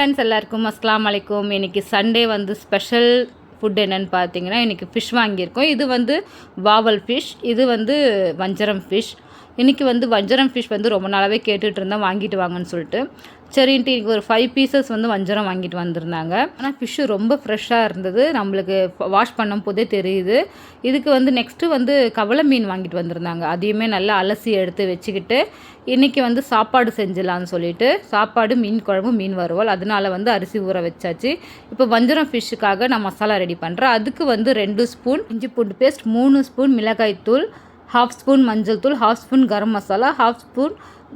Friends எல்லாருக்கும் அஸ்ஸலாமு அலைக்கும். இன்றைக்கி சண்டே வந்து ஸ்பெஷல் ஃபுட் என்னென்னு பார்த்தீங்கன்னா, இன்றைக்கி ஃபிஷ் வாங்கியிருக்கோம். இது வந்து வாவல் ஃபிஷ், இது வந்து வஞ்சரம் ஃபிஷ். இன்றைக்கி வந்து வஞ்சரம் ஃபிஷ் வந்து ரொம்ப நாளாகவே கேட்டுட்டு இருந்தேன், வாங்கிட்டு வாங்கன்னு சொல்லிட்டு. சரின்ட்டு இன்றைக்கி ஒரு 5 பீசஸ் வந்து வஞ்சரம் வாங்கிட்டு வந்திருந்தாங்க. ஆனால் ஃபிஷ்ஷு ரொம்ப ஃப்ரெஷ்ஷாக இருந்தது, நம்மளுக்கு வாஷ் பண்ணும் போதே தெரியுது. இதுக்கு வந்து நெக்ஸ்ட்டு வந்து கவலை மீன் வாங்கிட்டு வந்திருந்தாங்க. அதையுமே நல்லா அலசி எடுத்து வச்சுக்கிட்டு இன்றைக்கி வந்து சாப்பாடு செஞ்சிடலான்னு சொல்லிட்டு சாப்பாடு, மீன் குழம்பு, மீன் வறுவல். அதனால வந்து அரிசி ஊற வச்சாச்சு. இப்போ வஞ்சரம் ஃபிஷ்ஷுக்காக நான் மசாலா ரெடி பண்ணுறேன். அதுக்கு வந்து 2 ஸ்பூன் இஞ்சி பூண்டு பேஸ்ட், 3 ஸ்பூன் மிளகாய்த்தூள், 1/2 ஸ்பூன் மஞ்சள் தூள், 1/2 ஸ்பூன் கரம் மசாலா, 1/2 ஸ்பூன்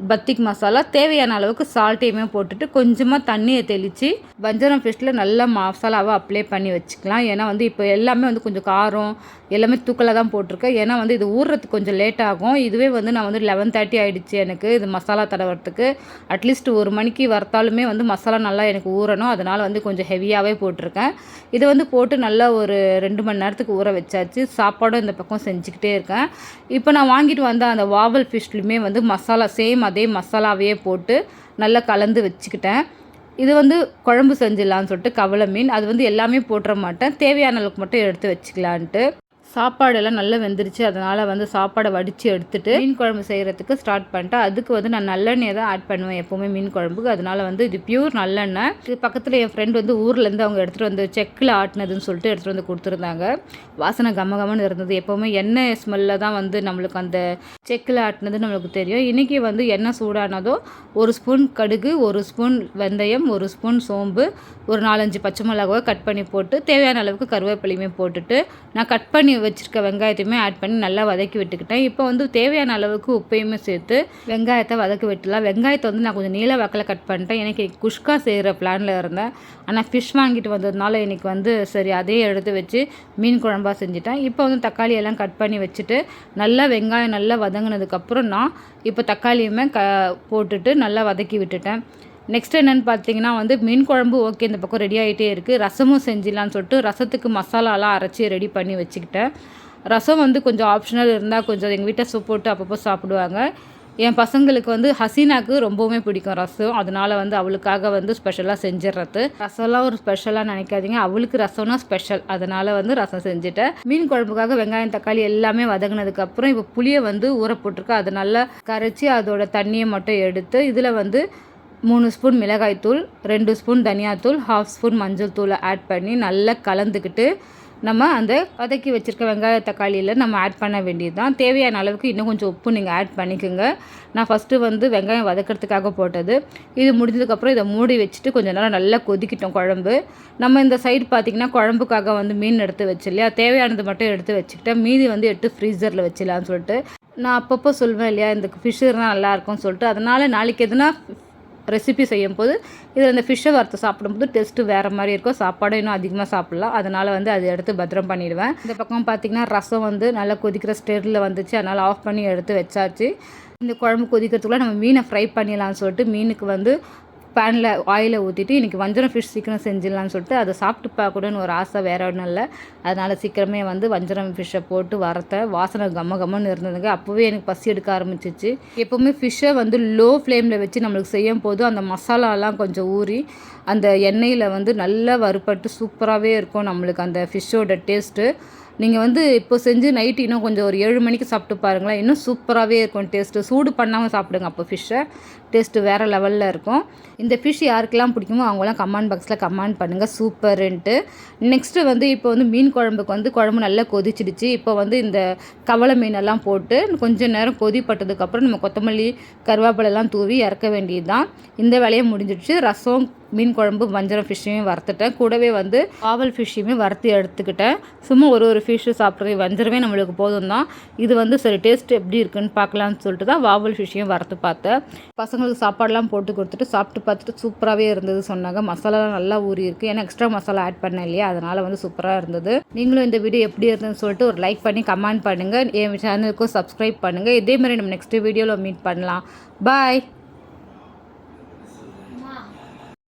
பத்திக் மசாலா, தேவையான அளவுக்கு சால்ட்டையுமே போட்டுட்டு கொஞ்சமாக தண்ணியை தெளித்து வஞ்சரம் ஃபிஷ்ஷில் நல்லா மசாலாவை அப்ளை பண்ணி வச்சுக்கலாம். ஏன்னா வந்து இப்போ எல்லாமே வந்து கொஞ்சம் காரம் எல்லாமே தூக்கலாக தான் போட்டிருக்கேன். ஏன்னா வந்து இது ஊறுறதுக்கு கொஞ்சம் லேட் ஆகும். இதுவே வந்து நான் வந்து 11:30 ஆகிடுச்சு எனக்கு இது மசாலா தடவுறதுக்கு. அட்லீஸ்ட் 1 மணிக்கு வறுத்தாலுமே வந்து மசாலா நல்லா எனக்கு ஊறணும். அதனால் வந்து கொஞ்சம் ஹெவியாகவே போட்டிருக்கேன். இதை வந்து போட்டு நல்லா ஒரு 2 மணி நேரத்துக்கு ஊற வச்சாச்சு. சாப்பாடும் இந்த பக்கம் செஞ்சுக்கிட்டே இருக்கேன். இப்போ நான் வாங்கிட்டு வந்த அந்த வாவல் ஃபிஷ்லையுமே வந்து மசாலா சேம் அதே மசாலாவையே போட்டு நல்லா கலந்து வச்சுக்கிட்டேன். இது வந்து குழம்பு செஞ்சிடலான்னு சொல்லிட்டு கவலை மீன், அது வந்து எல்லாமே போட்டுற மாட்டேன், தேவையான அளவுக்கு மட்டும் எடுத்து வச்சுக்கலான்ட்டு. சாப்பாடெல்லாம் நல்லா வெந்துருச்சு. அதனால் வந்து சாப்பாடை வடித்து எடுத்துகிட்டு மீன் குழம்பு செய்கிறதுக்கு ஸ்டார்ட் பண்ணிட்டேன். அதுக்கு வந்து நான் நல்லெண்ணெய் தான் ஆட் பண்ணுவேன் எப்போவுமே மீன் குழம்புக்கு. அதனால் வந்து இது பியூர் நல்லெண்ணெய். இது பக்கத்தில் என் ஃப்ரெண்ட் வந்து ஊர்லேருந்து அவங்க எடுத்துகிட்டு வந்து செக்கில் ஆட்டினதுன்னு சொல்லிட்டு எடுத்துகிட்டு வந்து கொடுத்துருந்தாங்க. வாசனை கமகமன்னு இருந்தது. எப்போவுமே எண்ணெய் ஸ்மெல்லில் தான் வந்து நம்மளுக்கு அந்த செக்கில் ஆட்டினது நம்மளுக்கு தெரியும். இன்றைக்கி வந்து எண்ணெய் சூடானதோ 1 ஸ்பூன் கடுகு, 1 ஸ்பூன் வெந்தயம், 1 ஸ்பூன் சோம்பு, ஒரு 4-5 பச்சை மிளகாவை கட் பண்ணி போட்டு தேவையான அளவுக்கு கருவேப்பிலையுமே போட்டுட்டு நான் கட் பண்ணி வச்சுருக்க வெங்காயத்தையுமே ஆட் பண்ணி நல்லா வதக்கி விட்டுக்கிட்டேன். இப்போ வந்து தேவையான அளவுக்கு உப்பையுமே சேர்த்து வெங்காயத்தை வதக்கி விட்டுலாம். வெங்காயத்தை வந்து நான் கொஞ்சம் நீல வாக்கில் கட் பண்ணிட்டேன். எனக்கு குஷ்கா செய்கிற பிளானில் இருந்தேன். ஆனால் ஃபிஷ் வாங்கிட்டு வந்ததுனால எனக்கு வந்து சரி அதே எடுத்து வச்சு மீன் குழம்பாக செஞ்சுட்டேன். இப்போ வந்து தக்காளி எல்லாம் கட் பண்ணி வச்சுட்டு நல்லா வெங்காயம் நல்லா வதங்கினதுக்கப்புறம் நான் இப்போ தக்காளியுமே போட்டுட்டு நல்லா வதக்கி விட்டுட்டேன். நெக்ஸ்ட் என்னென்னு பார்த்தீங்கன்னா வந்து மீன் குழம்பு ஓகே இந்த பக்கம் ரெடி ஆகிட்டே இருக்குது. ரசமும் செஞ்சிடலான்னு சொல்லிட்டு ரசத்துக்கு மசாலாலாம் அரைச்சி ரெடி பண்ணி வச்சுக்கிட்டேன். ரசம் வந்து கொஞ்சம் ஆப்ஷனல் இருந்தால் கொஞ்சம் எங்கள் வீட்டை சூப் போட்டு அப்பப்போ சாப்பிடுவாங்க. என் பசங்களுக்கு வந்து ஹசீனாக்கு ரொம்பவுமே பிடிக்கும் ரசம். அதனால் வந்து அவளுக்காக வந்து ஸ்பெஷலாக செஞ்சிடுறது. ரசம்லாம் ஒரு ஸ்பெஷலாக நினைக்காதீங்க, அவளுக்கு ரசம்னா ஸ்பெஷல். அதனால் வந்து ரசம் செஞ்சுட்டேன். மீன் குழம்புக்காக வெங்காயம் தக்காளி எல்லாமே வதங்கினதுக்கப்புறம் இப்போ புளியை வந்து ஊற போட்டிருக்கேன். அதை நல்லா கரைச்சி அதோட தண்ணியை மட்டும் எடுத்து இதில் வந்து 3 ஸ்பூன் மிளகாய்த்தூள், 2 ஸ்பூன் தனியாத்தூள், 1/2 ஸ்பூன் மஞ்சள் தூளை ஆட் பண்ணி நல்லா கலந்துக்கிட்டு நம்ம அந்த வதக்கி வச்சுருக்க வெங்காய தக்காளியில் நம்ம ஆட் பண்ண வேண்டியது தான். தேவையான அளவுக்கு இன்னும் கொஞ்சம் உப்பு நீங்கள் ஆட் பண்ணிக்கோங்க. நான் ஃபஸ்ட்டு வந்து வெங்காயம் வதக்கிறதுக்காக போட்டது. இது முடிஞ்சதுக்கப்புறம் இதை மூடி வச்சுட்டு கொஞ்சம் நேரம் நல்லா கொதிக்கிட்டோம் குழம்பு. நம்ம இந்த சைடு பார்த்திங்கன்னா குழம்புக்காக வந்து மீன் எடுத்து வச்சு இல்லையா, தேவையானது மட்டும் எடுத்து வச்சுக்கிட்டேன். மீதி வந்து எடுத்து ஃப்ரீசரில் வச்சிடலான்னு சொல்லிட்டு நான் அப்பப்போ சொல்வேன் இல்லையா, இந்த ஃபிஷ் இருந்தால் நல்லாயிருக்கும்னு சொல்லிட்டு. அதனால் நாளைக்கு எதுனா ரெசிபி செய்யும் போது இதில் இந்த ஃபிஷ்ஷை வறுத்து சாப்பிடும்போது டேஸ்ட்டு வேறு மாதிரி இருக்கும், சாப்பாடும் இன்னும் அதிகமாக சாப்பிட்லாம். அதனால் வந்து அதை எடுத்து பத்திரம் பண்ணிடுவேன். இந்த பக்கம் பார்த்திங்கன்னா ரசம் வந்து நல்லா கொதிக்கிற ஸ்டேரில் வந்துச்சு. அதனால் ஆஃப் பண்ணி எடுத்து வச்சாச்சு. இந்த குழம்பு கொதிக்கிறதுக்குள்ளே நம்ம மீனை ஃப்ரை பண்ணிடலாம்னு சொல்லிட்டு மீனுக்கு வந்து பேனில் ஆயிலை ஊற்றிட்டு இன்றைக்கி வஞ்சரம் ஃபிஷ் சீக்கிரம் செஞ்சிடலான்னு சொல்லிட்டு அதை சாப்பிட்டு பார்க்கணுன்னு ஒரு ஆசை, வேறு ஒன்றும் இல்லை. அதனால் சீக்கிரமே வந்து வஞ்சரம் ஃபிஷ்ஷை போட்டு வறுத்தேன். வாசனை கம்மன்னு இருந்ததுங்க. அப்போவே எனக்கு பசி எடுக்க ஆரம்பிச்சிச்சு. எப்போவுமே ஃபிஷ்ஷை வந்து லோ ஃப்ளேமில் வச்சு நம்மளுக்கு செய்யும் போது அந்த மசாலாலாம் கொஞ்சம் ஊறி அந்த எண்ணெயில் வந்து நல்லா வறுப்பட்டு சூப்பராகவே இருக்கும் நம்மளுக்கு அந்த ஃபிஷ்ஷோட டேஸ்ட்டு. நீங்கள் வந்து இப்போ செஞ்சு நைட்டு இன்னும் கொஞ்சம் ஒரு 7 மணிக்கு சாப்பிட்டு பாருங்களேன், இன்னும் சூப்பராகவே இருக்கும் டேஸ்ட்டு. சூடு பண்ணாமல் சாப்பிடுங்க, அப்போ ஃபிஷ்ஷை டேஸ்ட்டு வேறு லெவலில் இருக்கும். இந்த ஃபிஷ் யாருக்கெல்லாம் பிடிக்குமோ அவங்களாம் கமெண்ட் பாக்ஸில் கமெண்ட் பண்ணுங்கள் சூப்பர்ன்ட்டு. நெக்ஸ்ட்டு வந்து இப்போ வந்து மீன் குழம்புக்கு வந்து குழம்பு நல்லா கொதிச்சிடுச்சு. இப்போ வந்து இந்த கவலை மீனெல்லாம் போட்டு கொஞ்சம் நேரம் கொதிப்பட்டதுக்கப்புறம் நம்ம கொத்தமல்லி கருவேப்பிலெல்லாம் தூவி இறக்க வேண்டியது தான். இந்த வேலையை முடிஞ்சிடுச்சு. ரசம், மீன் குழம்பு, வஞ்சரம் ஃபிஷ்ஷையும் வறுத்துட்டேன். கூடவே வந்து வாவல் ஃபிஷ்ஷையுமே வறுத்து எடுத்துக்கிட்டேன். சும்மா ஒரு ஃபிஷ்ஷு சாப்பிட்றது, வஞ்சரமே நம்மளுக்கு போதும் தான். இது வந்து சரி டேஸ்ட் எப்படி இருக்குன்னு பார்க்கலான்னு சொல்லிட்டு தான் வாவல் ஃபிஷ்ஷையும் வறுத்து பார்த்தேன். பசங்களுக்கு சாப்பாடெலாம் போட்டு கொடுத்துட்டு சாப்பிட்டு பார்த்துட்டு சூப்பராகவே இருந்தது சொன்னாங்க. மசாலாலாம் நல்லா ஊறி இருக்குது. ஏன்னா எக்ஸ்ட்ரா மசாலா ஆட் பண்ணேன் இல்லையா, அதனால் வந்து சூப்பராக இருந்தது. நீங்களும் இந்த வீடியோ எப்படி இருந்ததுன்னு சொல்லிட்டு ஒரு லைக் பண்ணி கமெண்ட் பண்ணுங்கள். என் சேனலுக்கும் சப்ஸ்கிரைப் பண்ணுங்கள். இதேமாதிரி நம்ம நெக்ஸ்ட் வீடியோவில் மீட் பண்ணலாம். பாய்.